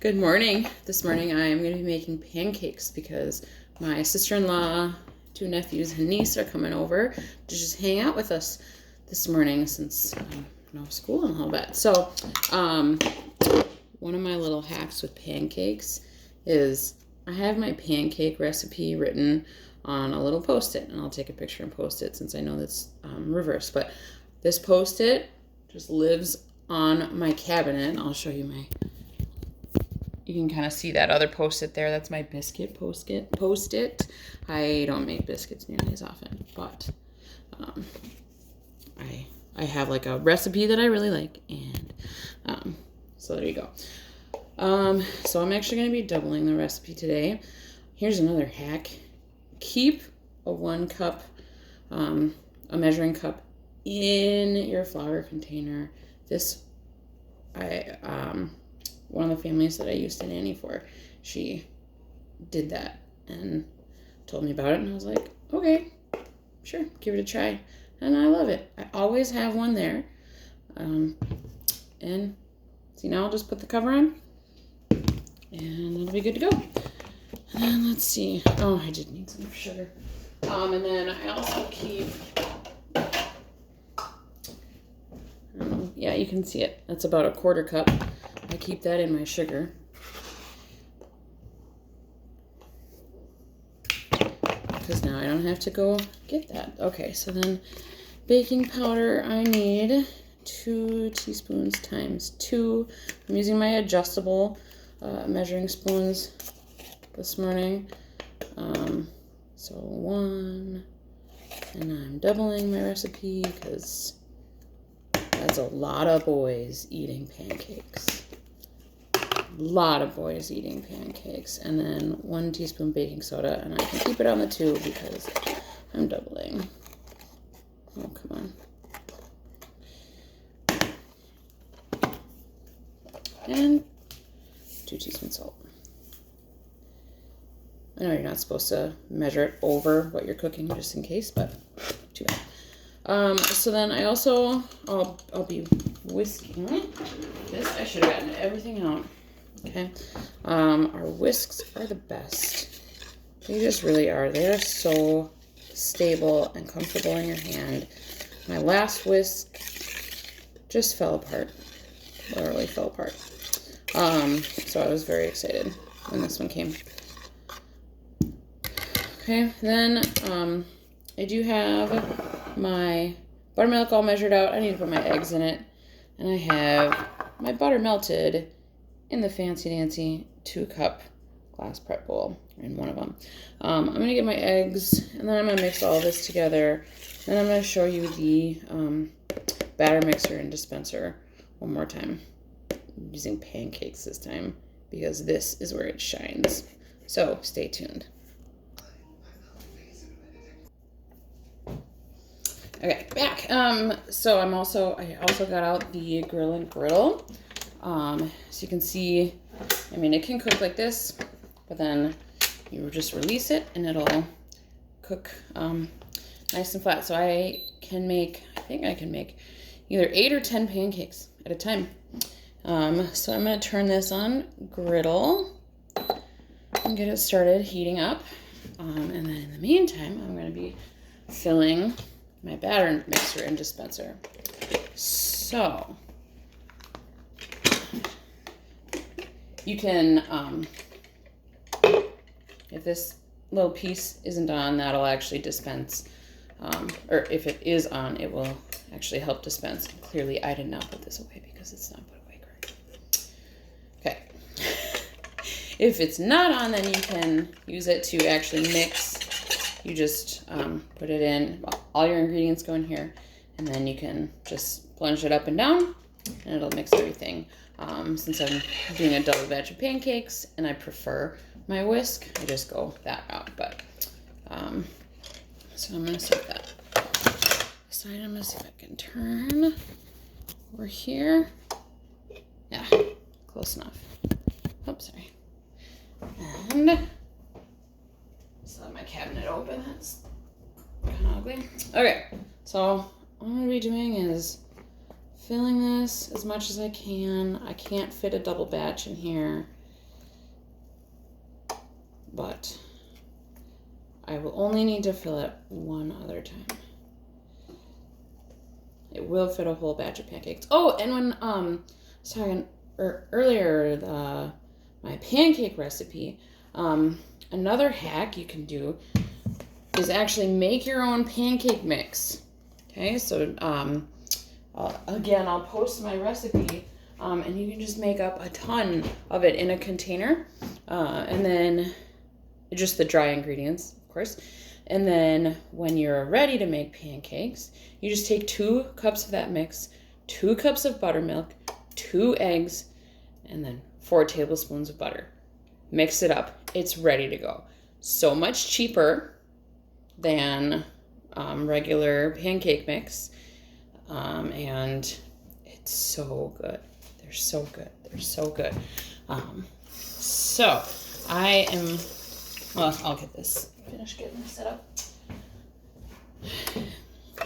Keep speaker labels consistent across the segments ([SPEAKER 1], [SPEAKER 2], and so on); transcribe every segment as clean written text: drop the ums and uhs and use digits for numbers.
[SPEAKER 1] Good morning. This morning I am going to be making pancakes because my sister-in-law, two nephews, and niece are coming over to just hang out with us this morning since no school in a little bit. So one of my little hacks with pancakes is I have my pancake recipe written on a little Post-it, and I'll take a picture and post it since I know that's reversed. But this Post-it just lives on my cabinet. I'll show you you can kind of see that other Post-it there. That's my biscuit Post-it. I don't make biscuits nearly as often, but I have like a recipe that I really like, and so there you go. So I'm actually going to be doubling the recipe today. Here's another hack. Keep a 1 cup, a measuring cup in your flour container. One of the families that I used to nanny for, she did that and told me about it, and I was like, okay, sure, give it a try. And I love it. I always have one there. And see, now I'll just put the cover on, and it'll be good to go. And then let's see. Oh, I did need some sugar. And then I also keep, yeah, you can see it. That's about a 1/4 cup. I keep that in my sugar. Because now I don't have to go get that. Okay, so then baking powder, I need 2 teaspoons times 2. I'm using my adjustable measuring spoons this morning. So 1, and I'm doubling my recipe because that's a lot of boys eating pancakes. A lot of boys eating pancakes. And then 1 teaspoon baking soda, and I can keep it on the 2 because I'm doubling. Oh, come on. And 2 teaspoons salt. I know you're not supposed to measure it over what you're cooking just in case, but too bad. So then I also, I'll be whisking this. I should have gotten everything out. Okay. Our whisks are the best. They just really are. They are so stable and comfortable in your hand. My last whisk just fell apart. Literally fell apart. So I was very excited when this one came. Okay, then I do have my buttermilk all measured out. I need to put my eggs in it. And I have my butter melted in the fancy dancy 2-cup glass prep bowl in one of them. I'm going to get my eggs, and then I'm going to mix all this together. Then I'm going to show you the batter mixer and dispenser one more time. I'm using pancakes this time because this is where it shines. So stay tuned. Okay, back. So I also got out the grill and griddle. So you can see, I mean, it can cook like this, but then you just release it and it'll cook nice and flat. So I think I can make either 8 or 10 pancakes at a time. So I'm going to turn this on griddle and get it started heating up. And then in the meantime, I'm going to be filling my batter mixer and dispenser. So you can, if this little piece isn't on, that'll actually dispense, or if it is on, it will actually help dispense. Clearly, I did not put this away because it's not put away correctly. Okay. If it's not on, then you can use it to actually mix. You just put it in, all your ingredients go in here, and then you can just plunge it up and down, and it'll mix everything. Since I'm doing a double batch of pancakes and I prefer my whisk, I just go that route. But so I'm gonna set that aside. I'm gonna see if I can turn over here. Yeah, close enough. Oops, sorry. And let my cabinet open. That's kind of ugly. Okay, so all I'm gonna be doing is filling this as much as I can. I can't fit a double batch in here. but I will only need to fill it one other time. It will fit a whole batch of pancakes. Oh, and when I was talking earlier, my pancake recipe, another hack you can do is actually make your own pancake mix. Okay, so again, I'll post my recipe, and you can just make up a ton of it in a container, and then just the dry ingredients, of course. And then when you're ready to make pancakes, you just take 2 cups of that mix, 2 cups of buttermilk, 2 eggs, and then 4 tablespoons of butter. Mix it up. It's ready to go. So much cheaper than regular pancake mix, and it's so good. They're so good. They're so good. So I am, well, I'll get this, finish getting this set up.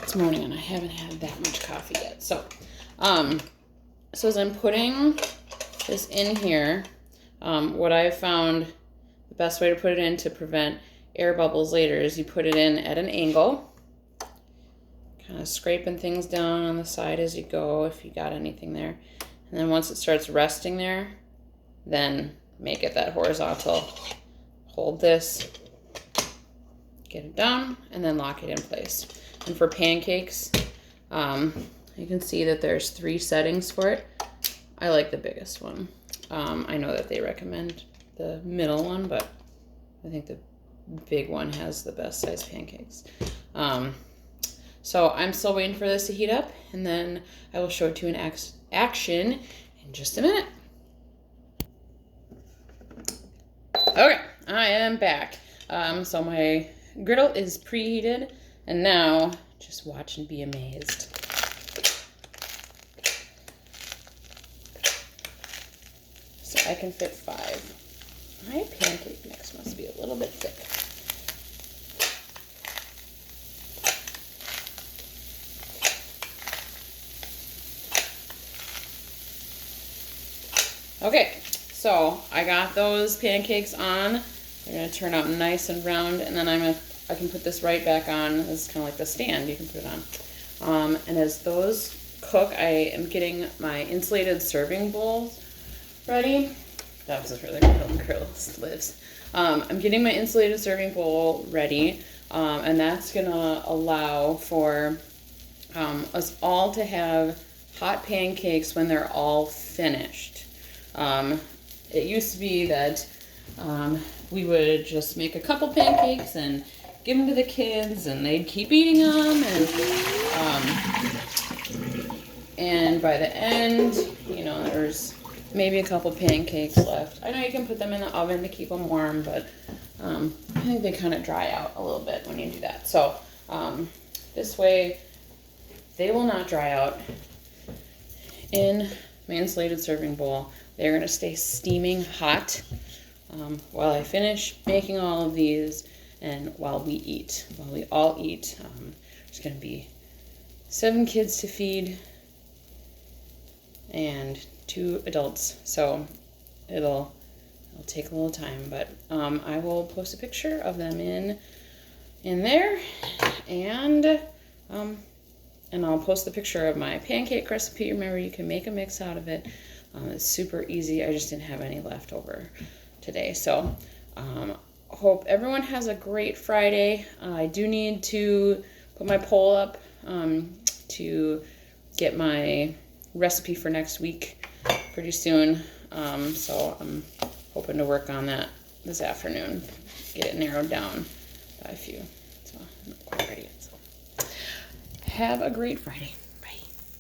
[SPEAKER 1] It's morning and I haven't had that much coffee yet. So as I'm putting this in here, what I've found the best way to put it in to prevent air bubbles later is you put it in at an angle, kind of scraping things down on the side as you go if you got anything there. And then once it starts resting there, then make it that horizontal. Hold this, get it down, and then lock it in place. And for pancakes, you can see that there's 3 settings for it. I like the biggest one. I know that they recommend the middle one, but I think the big one has the best size pancakes. So I'm still waiting for this to heat up, and then I will show it to you in action in just a minute. Okay, I am back. So my griddle is preheated, and now just watch and be amazed. So I can fit 5. My pancake mix must be a little bit thick. Okay, so I got those pancakes on. They're gonna turn out nice and round, and then I can put this right back on. This is kind of like the stand you can put it on. And as those cook, I am getting my insulated serving bowls ready. That was really girl lives. I'm getting my insulated serving bowl ready, and that's gonna allow for us all to have hot pancakes when they're all finished. It used to be that we would just make a couple pancakes and give them to the kids, and they'd keep eating them, and by the end, you know, there's maybe a couple pancakes left. I know you can put them in the oven to keep them warm, but I think they kind of dry out a little bit when you do that. So this way, they will not dry out in my insulated serving bowl. They're going to stay steaming hot while I finish making all of these and while we all eat. There's going to be 7 kids to feed and 2 adults, so it'll take a little time, but I will post a picture of them in there, and I'll post the picture of my pancake recipe. Remember, you can make a mix out of it. It's super easy. I just didn't have any left over today. So hope everyone has a great Friday. I do need to put my poll up to get my recipe for next week pretty soon. So I'm hoping to work on that this afternoon, get it narrowed down by a few. So I'm not quite ready yet. So have a great Friday.